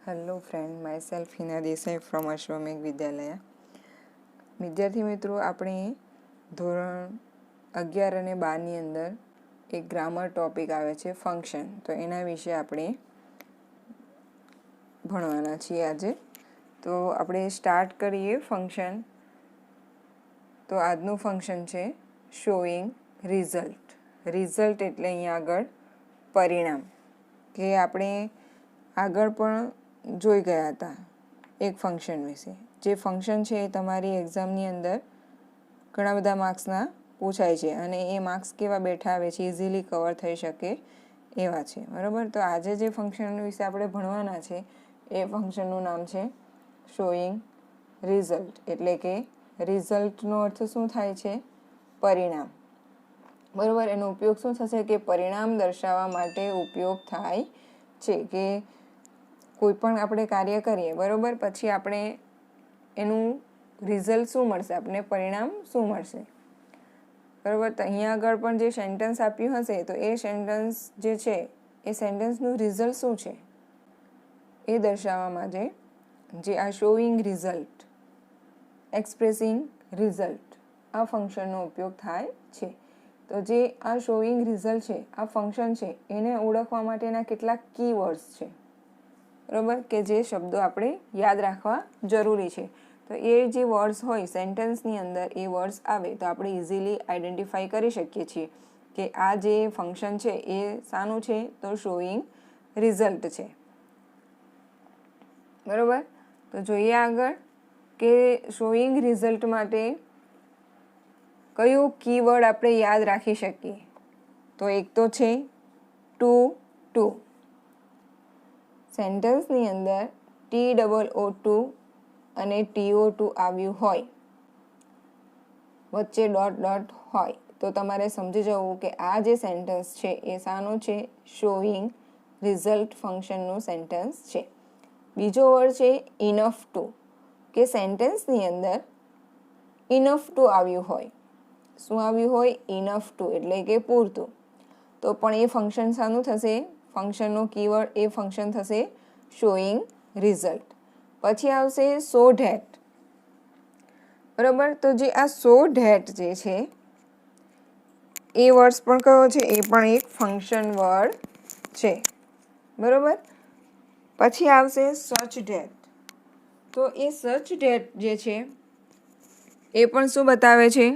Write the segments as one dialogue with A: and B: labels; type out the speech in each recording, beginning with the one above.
A: Hello friend, myself Hina Desai from Ashwamegh Vidyalaya. વિદ્યાર્થી મિત્રો, આપણે ધોરણ 11 અને 12ની અંદર એક ગ્રામર ટોપિક આવે છે ફંક્શન. તો એના વિશે આપણે ભણવાના છીએ આજે. તો આપણે સ્ટાર્ટ કરીએ ફંક્શન. તો આજનું ફંક્શન છે શોઈંગ રિઝલ્ટ. રિઝલ્ટ એટલે અહીંયા આગળ પરિણામ, કે આપણે આગળ પણ જોઈ ગયા હતા એક ફંક્શન વિશે. જે ફંક્શન છે એ તમારી એક્ઝામની અંદર ઘણા બધા માર્ક્સના પૂછાય છે અને એ માર્ક્સ કેવા બેઠા આવે છે, ઇઝીલી કવર થઈ શકે એવા છે, બરાબર. તો આજે જે ફંક્શન વિશે આપણે ભણવાના છે એ ફંક્શનનું નામ છે શોઈંગ રિઝલ્ટ. એટલે કે રિઝલ્ટનો અર્થ શું થાય છે? પરિણામ, બરાબર. એનો ઉપયોગ શું થશે કે પરિણામ દર્શાવવા માટે ઉપયોગ થાય છે. કે કોઈ પણ આપણે કાર્ય કરીએ, બરાબર, પછી આપણે એનું રિઝલ્ટ શું મળશે, આપણને પરિણામ શું મળશે, બરાબર. તો અહીંયા આગળ પણ જે સેન્ટેન્સ આપ્યું હશે તો એ સેન્ટેન્સ જે છે એ સેન્ટેન્સનું રિઝલ્ટ શું છે એ દર્શાવવા માટે જે આ શોઈંગ રિઝલ્ટ, એક્સપ્રેસિંગ રિઝલ્ટ, આ ફંક્શનનો ઉપયોગ થાય છે. તો જે આ શોઈંગ રિઝલ્ટ છે, આ ફંક્શન છે, એને ઓળખવા માટેના કેટલાક કીવર્ડ્સ છે, બરાબર, કે જે શબ્દો આપણે યાદ રાખવા જરૂરી છે. તો એ જે વર્ડ્સ હોય સેન્ટેન્સની અંદર, એ વર્ડ્સ આવે તો આપણે ઇઝીલી આઈડેન્ટિફાઈ કરી શકીએ છીએ કે આ જે ફંક્શન છે એ શાનું છે, તો શોઈંગ રિઝલ્ટ છે, બરાબર. તો જોઈએ આગળ કે શોઈંગ રિઝલ્ટ માટે કયું કીવર્ડ આપણે યાદ રાખી શકીએ. તો એક તો છે ટુ. સેન્ટેન્સની અંદર TOO અને TO2 આવ્યું હોય, વચ્ચે ડોટ હોય, તો તમારે સમજી જવું કે આ જે સેન્ટેન્સ છે એ શાનું છે? શોઈંગ રિઝલ્ટ ફંક્શનનું સેન્ટેન્સ છે. બીજો વર્ડ છે ઇનફ ટુ, કે સેન્ટેન્સની અંદર ઇનફ ટુ આવ્યું હોય. શું આવ્યું હોય? ઇનફ ટુ, એટલે કે પૂરતું. તો પણ એ ફંક્શન શાનું થશે? ફંક્શનનો કીવર્ડ એ ફંક્શન થશે શોઈંગ રિઝલ્ટ. પછી આવશે સો ધેટ, બરાબર. તો જે આ સો ધેટ જે છે એ વર્ડ્સ પણ કયો છે? એ પણ એક ફંક્શન વર્ડ છે, બરાબર. પછી આવશે સચ ધેટ. તો એ સચ ધેટ જે છે એ પણ શું બતાવે છે?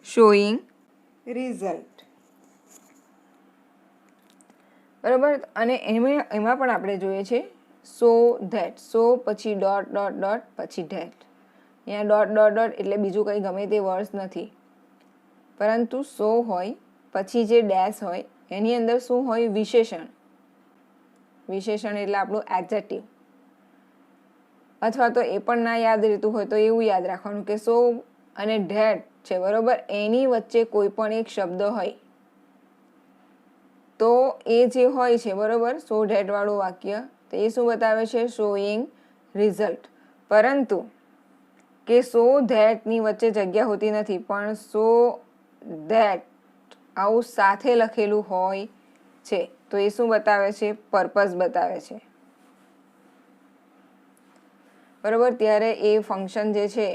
A: શોઈંગ રિઝલ્ટ, બરાબર. અને એમાં પણ આપણે જોઈએ છે સો ધેટ. સો પછી ડોટ પછી ધેટ. અહીંયા ડોટ એટલે બીજું કંઈ ગમે તે વર્ડ્સ નથી, પરંતુ સો હોય પછી જે ડેશ હોય એની અંદર શું હોય? વિશેષણ. વિશેષણ એટલે આપણું એડજેક્ટિવ. અથવા તો એ પણ ના યાદ રહેતું હોય તો એવું યાદ રાખવાનું કે સો અને ધેટ છે, બરાબર, એની વચ્ચે કોઈ પણ એક શબ્દ હોય તો એ જે હોય છે, બરાબર, સો ધેટ વાળું વાક્ય, તો એ શું બતાવે છે? Showing result. પરંતુ કે સો ધેટની વચ્ચે જગ્યા હોતી નથી, પણ સો ધેટ આવું સાથે લખેલું હોય છે, તો એ શું બતાવે છે? પર્પઝ બતાવે છે, બરાબર. ત્યારે એ ફંક્શન જે છે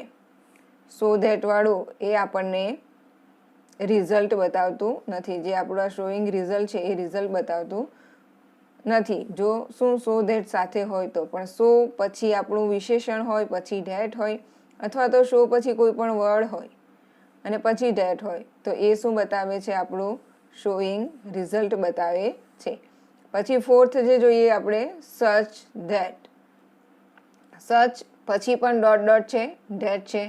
A: સો ધેટ વાળું એ આપણને રિઝલ્ટ બતાવતું નથી. જે આપણું આ શોઈંગ રિઝલ્ટ છે એ રિઝલ્ટ બતાવતું નથી. જો શું સો ધેટ સાથે હોય તો. પણ સો પછી આપણું વિશેષણ હોય, પછી ધેટ હોય, અથવા તો સો પછી કોઈ પણ વર્ડ હોય અને પછી ધેટ હોય, તો એ શું બતાવે છે? આપણું શોઈંગ રિઝલ્ટ બતાવે છે. પછી ફોર્થ જે જોઈએ આપણે, સચ ધેટ. સચ પછી પણ ડોટ છે, ધેટ છે,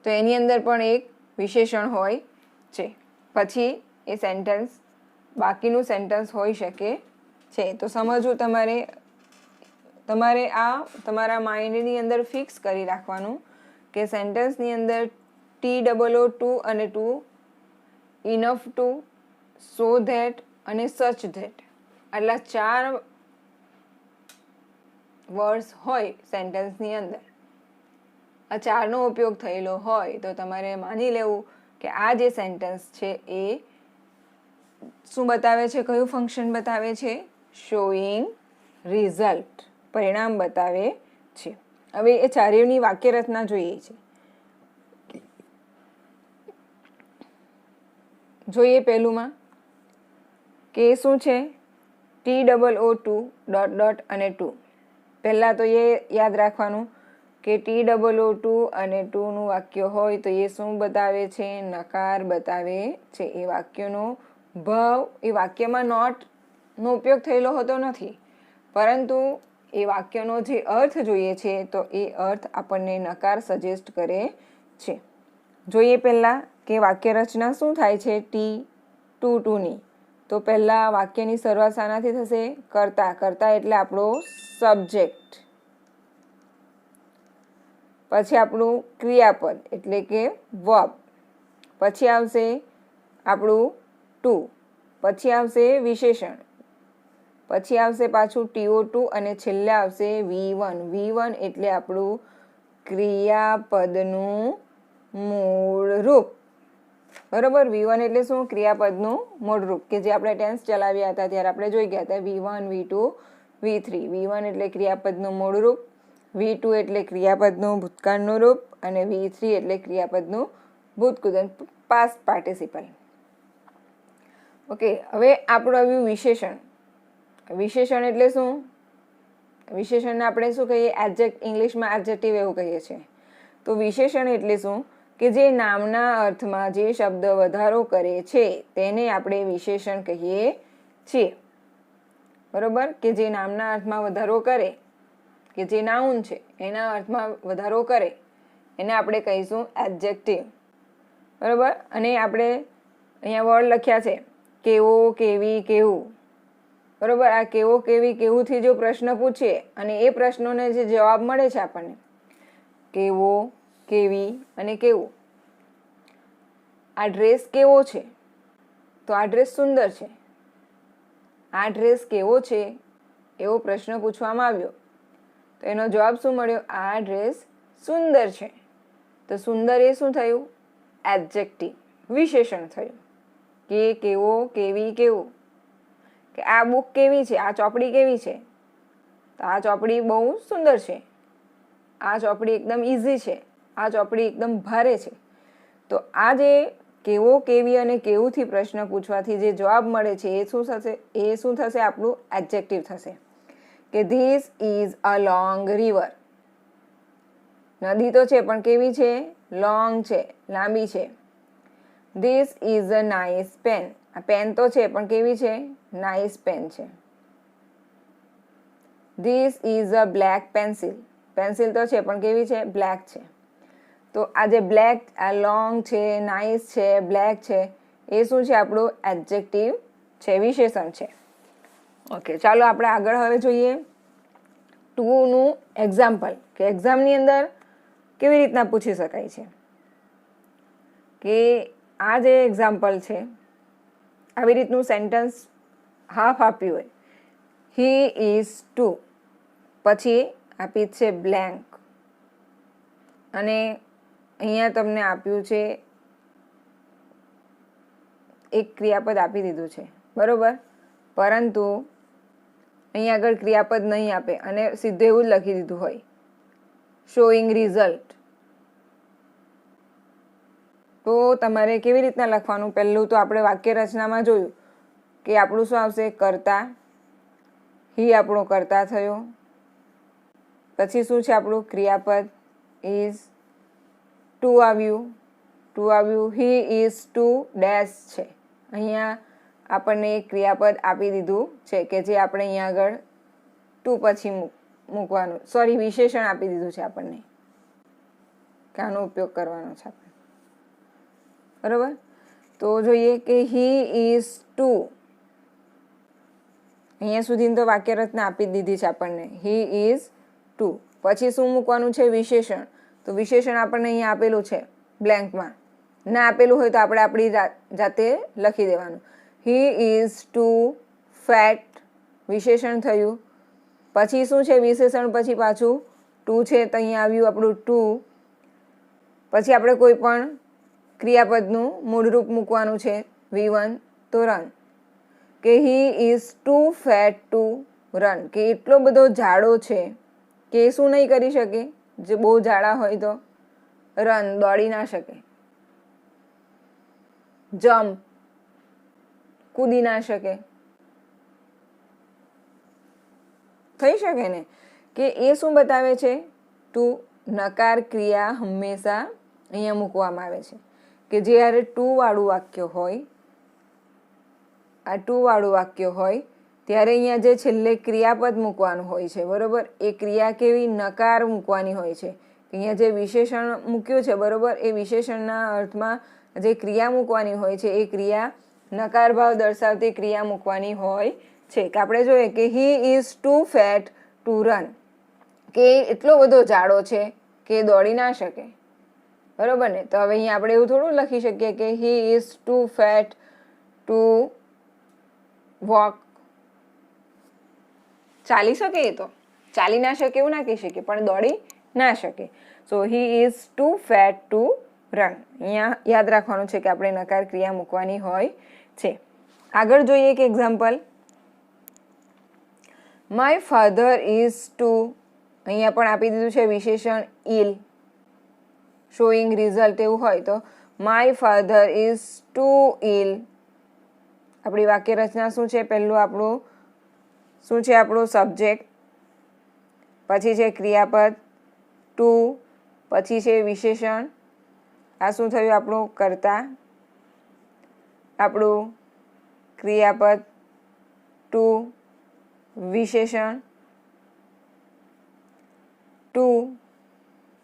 A: તો એની અંદર પણ એક વિશેષણ હોય છે. પછી એ સેન્ટેન્સ, બાકીનું સેન્ટેન્સ હોઈ શકે છે. તો સમજવું તમારે આ તમારા માઇન્ડની અંદર ફિક્સ કરી રાખવાનું કે સેન્ટેન્સની અંદર TOO અને to, enough to, so that અને સચ ધેટ, આટલા 4 વર્ડ્સ હોય સેન્ટેન્સની અંદર, આ 4નો ઉપયોગ થયેલો હોય તો તમારે માની લેવું કે આ જે સેન્ટેન્સ છે એ શું બતાવે છે? કયું ફંક્શન બતાવે છે? શોઈંગ રિઝલ્ટ, પરિણામ બતાવે છે. હવે એ ચારેયની વાક્ય રચના જોઈએ છે. જોઈએ પહેલુંમાં કે શું છે, TOO2 ... અને 2. પહેલાં તો એ યાદ રાખવાનું કે TOO2 અને 2નું વાક્ય હોય તો એ શું બતાવે છે, નકાર બતાવે છે. એ વાક્યનો ભાવ, એ વાક્યમાં નોટનો ઉપયોગ થયેલો હોતો નથી, પરંતુ એ વાક્યનો જે અર્થ જોઈએ છે તો એ અર્થ આપણને નકાર સજેસ્ટ કરે છે. જોઈએ પહેલાં કે વાક્ય રચના શું થાય છે T22ની. તો પહેલાં વાક્યની શરૂઆત શાનાથી થશે, કર્તા. કર્તા એટલે આપણો સબ્જેક્ટ. પછી આપણું ક્રિયાપદ એટલે કે વર્બ. પછી આવશે આપણું ટુ. પછી આવશે વિશેષણ. પછી આવશે પાછું TO2 અને છેલ્લે આવશે V1. V1 એટલે આપણું ક્રિયાપદનું મૂળ રૂપ. બરોબર. V1 એટલે શું, ક્રિયાપદનું મૂળ રૂપ, કે જે આપણે ટેન્સ ચલાવ્યા હતા ત્યારે આપણે જોઈ ગયા હતા. V1, V2, V3. V1 એટલે ક્રિયાપદનું મૂળ રૂપ, V2 એટલે ક્રિયાપદનું ભૂતકાળનું રૂપ અને V3 એટલે ક્રિયાપદનું ભૂતકૃત પાસ્ટ પાર્ટિસિપલ. ઓકે, હવે આપણું આવ્યું વિશેષણ. વિશેષણ એટલે શું, વિશેષણને આપણે શું કહીએ, ઇંગ્લિશમાં એડજેક્ટિવ એવું કહીએ છીએ. તો વિશેષણ એટલે શું કે જે નામના અર્થમાં જે શબ્દ વધારો કરે છે તેને આપણે વિશેષણ કહીએ છીએ. બરોબર. કે જે નામના અર્થમાં વધારો કરે, કે જે નાઉન છે એના અર્થમાં વધારો કરે એને આપણે કહીશું એડજેક્ટિવ. બરોબર. અને આપણે અહીંયા વર્ડ લખ્યા છે કેવો, કેવી, કેવું. બરોબર. આ કેવો, કેવી, કેવુંથી જો પ્રશ્ન પૂછીએ અને એ પ્રશ્નોને જે જવાબ મળે છે આપણને, કેવો, કેવી અને કેવું. આ ડ્રેસ કેવો છે, તો આ ડ્રેસ સુંદર છે. આ ડ્રેસ કેવો છે એવો પ્રશ્ન પૂછવામાં આવ્યો તો એનો જવાબ શું મળ્યો, આ ડ્રેસ સુંદર છે. તો સુંદર એ શું થયું, એડજેક્ટિવ, વિશેષણ થયું. કે કેવો, કેવી, કેવું. કે આ બુક કેવી છે, આ ચોપડી કેવી છે, તો આ ચોપડી બહુ સુંદર છે. આ ચોપડી એકદમ ઇઝી છે, આ ચોપડી એકદમ ભારે છે. તો આ જે કેવો, કેવી અને કેવુંથી પ્રશ્ન પૂછવાથી જે જવાબ મળે છે એ શું થશે, એ શું થશે, આપણું એડજેક્ટિવ થશે. કે this is a long river. નદી તો છે પણ કેવી છે, લોંગ છે, લાંબી છે. This is a nice pen. આ પેન તો છે પણ કેવી છે, નાઇસ પેન છે. This is a black pencil. Pencil તો છે પણ કેવી છે, બ્લેક છે. તો આ જે બ્લેક, આ લોંગ છે, નાઇસ છે, બ્લેક છે, એ શું છે, આપણું એડજેક્ટિવ છે, વિશેષણ છે. ઓકે, ચાલો આપણે આગળ હવે જોઈએ ટુનું એક્ઝામ્પલ, કે એક્ઝામની અંદર કેવી રીતના પૂછી શકાય છે. કે આ જે એક્ઝામ્પલ છે, આવી રીતનું સેન્ટેન્સ હાફ આપ્યું હોય, હી ઇઝ ટુ, પછી આપી છે બ્લેન્ક, અને અહીંયા તમને આપ્યું છે એક ક્રિયાપદ આપી દીધું છે. બરોબર. પરંતુ અહીંયા આગળ ક્રિયાપદ નહીં આપે અને સીધું એવું જ લખી દીધું હોય, શોઈંગ રિઝલ્ટ. તો તમારે કેવી રીતના લખવાનું, પહેલું તો આપણે વાક્ય રચનામાં જોયું કે આપણું શું આવશે, કર્તા. હી આપણો કર્તા થયો. પછી શું છે આપણું ક્રિયાપદ, ઇઝ. ટુ આવ્યું. હી ઇઝ ટુ ડેશ છે. અહીંયા આપણને એક ક્રિયાપદ આપી દીધું છે કે જે આપણે અહીંયા આગળ ટુ પછી મૂકવાનું, સોરી, વિશેષણ આપી દીધું છે આપણને કે આનો ઉપયોગ કરવાનો છે આપણે. બરોબર. તો જોઈએ કે હી ઇઝ ટુ. અહીંયા સુધીની તો વાક્ય રચના આપી જ દીધી છે આપણને, હી ઇઝ ટુ. પછી શું મૂકવાનું છે, વિશેષણ. તો વિશેષણ આપણને અહીંયા આપેલું છે બ્લેન્કમાં. ના આપેલું હોય તો આપણે આપણી જાતે લખી દેવાનું. હી ઇઝ ટુ ફેટ, વિશેષણ થયું. પછી શું છે, વિશેષણ પછી પાછું ટુ છે તો અહીંયા આવ્યું આપણું ટુ. પછી આપણે કોઈ પણ ક્રિયાપદનું મૂળરૂપ મૂકવાનું છે, V1, તો રન. કે he is too fat to run, કે એટલો બધો જાડો છે કે શું નહીં કરી શકે, જે બહુ જાડા હોય તો રન, દોડી ના શકે. જમ્પ, કૂદી ના શકે. થઈ શકે ને, કે એ શું બતાવે છે? ટુ નકાર ક્રિયા હંમેશા અહીંયા મૂકવામાં આવે છે, કે જ્યારે ટુ વાળું વાક્ય હોય, આ ટુ વાળું વાક્ય હોય ત્યારે અહીંયા જે છેલ્લે ક્રિયાપદ મૂકવાનું હોય છે, બરોબર, એ ક્રિયા કેવી? નકાર મૂકવાની હોય છે. અહીંયા જે વિશેષણ મૂક્યું છે, બરોબર, એ વિશેષણના અર્થમાં જે ક્રિયા મૂકવાની હોય છે એ ક્રિયા નકાર ભાવ દર્શાવતી ક્રિયા મૂકવાની હોય છે. કે આપણે જોઈએ કે he is too fat to run, કે એટલો બધો જાડો છે કે દોડી ના શકે, બરોબર ને. તો હવે અહીંયા આપણે એવું થોડું લખી શકીએ કે he is too fat to walk. ચાલી શકે, એ તો ચાલી ના શકે એવું ના કહી શકીએ, પણ દોડી ના શકે. So he is too fat to run. અહીંયા યાદ રાખવાનું છે કે આપણે નકાર ક્રિયા મૂકવાની હોય છે. આગળ જોઈએ એક example. My father is too, અહીંયા પણ આપી દીધું છે વિશેષણ ઇલ, શોઈંગ રિઝલ્ટ એવું હોય તો માય ફાધર ઇઝ ટુ ઇલ. આપણી વાક્ય રચના શું છે? પહેલું આપણું શું છે? આપણું સબ્જેક્ટ, પછી છે ક્રિયાપદ ટુ, પછી છે વિશેષણ, આ શું થયું? આપણું કર્તા, આપણું ક્રિયાપદ ટુ, વિશેષણ to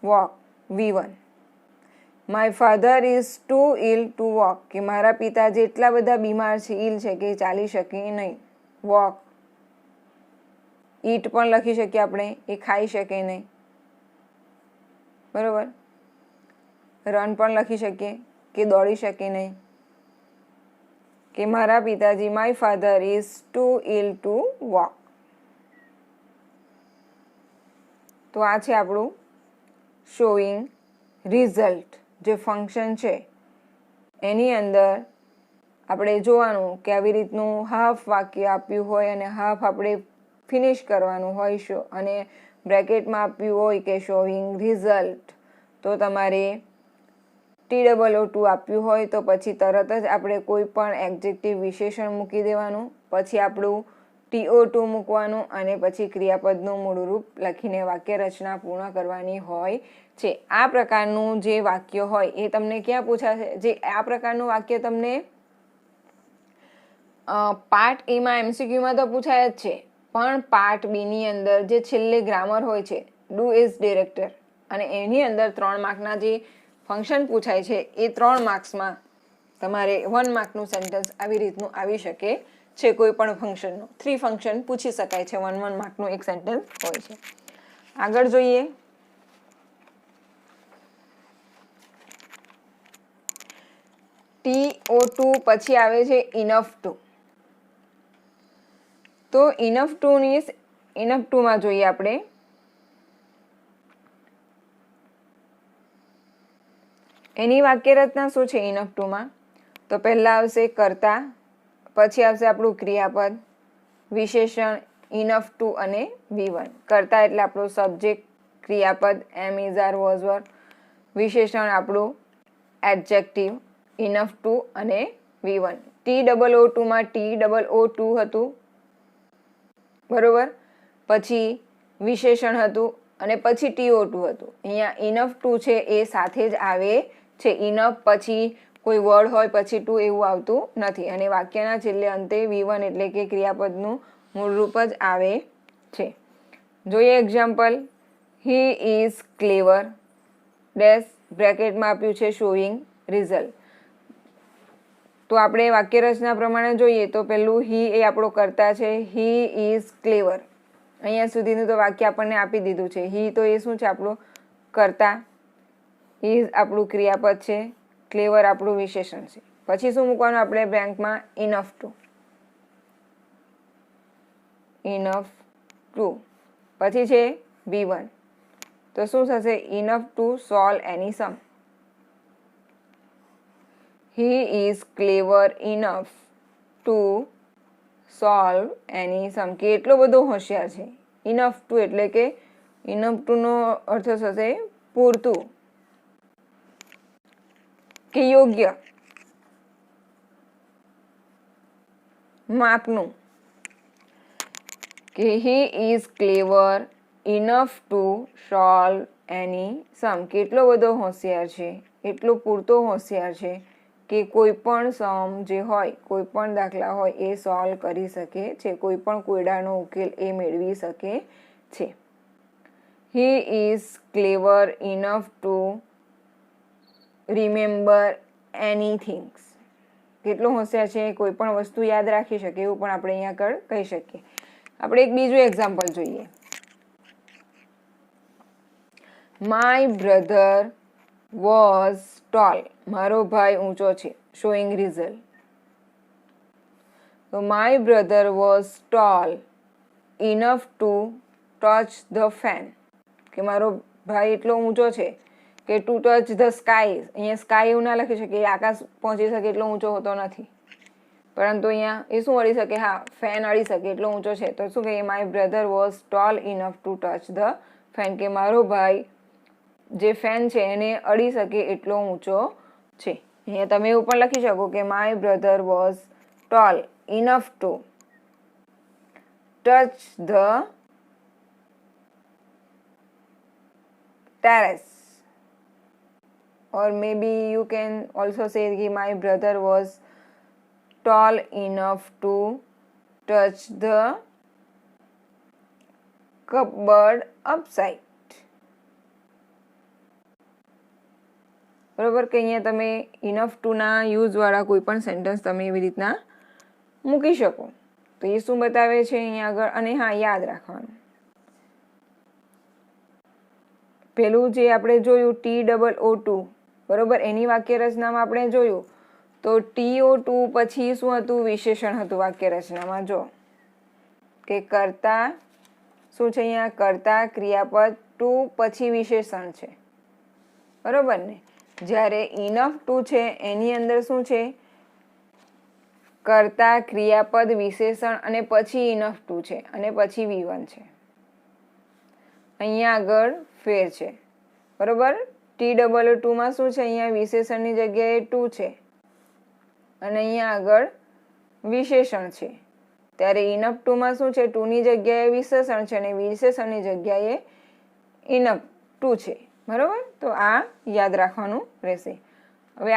A: walk, V1. My father is too ill to walk, કે મારા પિતા જેટલા બધા બીમાર છે, ઇલ છે કે ચાલી શકે નહીં. વોક, ઈટ પણ લખી શકીએ આપણે, એ ખાઈ શકે નહીં, બરોબર. રન પણ લખી શકીએ કે દોડી શકે નહીં, કે મારા પિતાજી, my father is too ill to walk. તો આ છે આપણું શોઈંગ રિઝલ્ટ જે ફંક્શન છે. એની અંદર આપણે જોવાનું કે આવી રીતનું હાફ વાક્ય આપ્યું હોય અને હાફ આપણે ફિનિશ કરવાનું હોય શો, અને બ્રેકેટમાં આપ્યું હોય કે શોઈંગ રિઝલ્ટ, તો તમારે TOO2 આપ્યું હોય તો પછી તરત જ આપણે કોઈ પણ એડજેક્ટિવ વિશેષણ મૂકી દેવાનું, પછી આપણું TO2 મૂકવાનું અને પછી ક્રિયાપદનું મૂળરૂપ લખીને વાક્ય રચના પૂર્ણ કરવાની હોય છે. આ પ્રકારનું જે વાક્ય હોય એ તમને ક્યાં પૂછાશે? જે આ પ્રકારનું વાક્ય તમને પાર્ટ એમાં MCQમાં તો પૂછાય જ છે, પણ પાર્ટ બીની અંદર જે છેલ્લે ગ્રામર હોય છે, ડુ ઇઝ ડિરેક્ટર, અને એની અંદર 3 માર્કના જે ફંક્શન પૂછાય છે એ 3 માર્ક્સમાં તમારે 1 માર્કનું સેન્ટેન્સ આવી રીતનું આવી શકે છે. કોઈ પણ ફંક્શનનું 3 ફંક્શન પૂછી શકાય છે, 1 માર્કનું એક સેન્ટેન્સ હોય છે. આગળ જોઈએ. TO2 પછી આવે છે ઇનફ ટુ. તો ઇનફ ટુમાં જોઈએ આપણે. એની વાક્ય રચના શું છે ઇનફ ટુમાં? તો પહેલા આવશે કર્તા, પછી આવશે આપણું ક્રિયાપદ, વિશેષણ ઇનફ ટુ અને V1. કર્તા એટલે આપણું સબ્જેક્ટ, ક્રિયાપદ એમ, ઇઝ, આર, વોઝ, વર, વિશેષણ આપણું એડજેક્ટિવ ઇનફ ટુ અને V1. TOO2માં TOO2 હતું, બરોબર, પછી વિશેષણ હતું અને પછી TO2 હતું. અહીંયા ઇનફ ટુ છે એ સાથે જ આવે છે. ઇનફ પછી કોઈ વર્ડ હોય પછી ટુ એવું આવતું નથી, અને વાક્યના છેલ્લે અંતે V1 એટલે કે ક્રિયાપદનું મૂળરૂપ જ આવે છે. જોઈએ example. He is clever dash, બ્રેકેટમાં આપ્યું છે શોઈંગ રિઝલ્ટ. તો આપણે વાક્ય રચના પ્રમાણે જોઈએ તો પહેલું હી એ આપણો કર્તા છે, હી ઇઝ ક્લેવર. અહીંયા સુધીનું તો વાક્ય આપણને આપી દીધું છે. હી તો એ શું છે? આપણું કર્તા, ઇઝ આપણું ક્રિયાપદ છે, ક્લેવર આપણું વિશેષણ છે. પછી શું મૂકવાનું આપણે બ્લેન્કમાં? Enough to. ઇનફ ટુ પછી છે V1. તો શું થશે? Enough to solve any sum. He is clever enough to solve any sum, કે એટલો બધો હોશિયાર છે. ઇનફ ટુ એટલે કે ઇનફ ટુનો અર્થ થશે પૂરતું કે યોગ્ય, માપનું, કે he is clever enough to solve any sum, કેટલો બધો હોશિયાર છે, એટલો પૂરતો હોશિયાર છે કે કોઈ પણ સમ જે હોય, કોઈ પણ દાખલા હોય એ સોલ્વ કરી શકે છે, કોઈ પણ કોયડાનો ઉકેલ એ મેળવી શકે છે. He is clever enough to remember anythings, કેટલો હોશિયાર છે, કોઈ પણ વસ્તુ યાદ રાખી શકે, એવું પણ આપણે અહીંયા આગળ કહી શકીએ. આપણે એક બીજું એક્ઝામ્પલ જોઈએ. માય બ્રધર વોઝ ટોલ, મારો ભાઈ ઊંચો છે, શોઈંગ રિઝલ્ટ. તો my brother was tall enough to touch the fan, કે મારો ભાઈ એટલો ઊંચો છે કે ટુ ટચ ધ સ્કાય, અહીંયા સ્કાય એવું ના લખી શકીએ, આકાશ પહોંચી શકે એટલો ઊંચો હોતો નથી, પરંતુ અહીંયા એ શું અડી શકે, હા ફેન અડી શકે એટલો ઊંચો છે. તો શું કહીએ, my brother was tall enough to touch the fan, કે મારો ભાઈ જે ફેન છે એને અડી શકે એટલો ઊંચો છે. અહીંયા તમે એવું પણ લખી શકો કે my brother was tall enough to touch the terrace, or maybe you can also say that my brother was tall enough to touch the cupboard upside. બરોબર, કે અહીંયા તમે ઇનફ ટુના યુઝવાળા કોઈ પણ સેન્ટેન્સ તમે એવી રીતના મૂકી શકો. તો એ શું બતાવે છે અહીંયા આગળ, અને હા યાદ રાખવાનું, પેલું જે આપણે જોયું TOO2, બરોબર, એની વાક્ય રચનામાં આપણે જોયું તો TO2 પછી શું હતું, વિશેષણ હતું વાક્ય રચનામાં. જો કે કર્તા શું છે અહીંયા, કર્તા ક્રિયાપદ ટુ પછી વિશેષણ છે, બરોબર ને. જ્યારે ઇનફ ટુ છે એની અંદર શું છે, કર્તા ક્રિયાપદ વિશેષણ અને પછી ઇનફ ટુ છે અને પછી V1 છે. અહીંયા આગળ ફેર છે, બરોબર. TOO2માં શું છે, અહીંયા વિશેષણની જગ્યાએ ટુ છે અને અહીંયા આગળ વિશેષણ છે. ત્યારે ઇનફ ટુમાં શું છે, ટુની જગ્યાએ વિશેષણ છે અને વિશેષણની જગ્યાએ ઇનફ ટુ છે, બરોબર. તો આ યાદ રાખવાનું રહેશે. હવે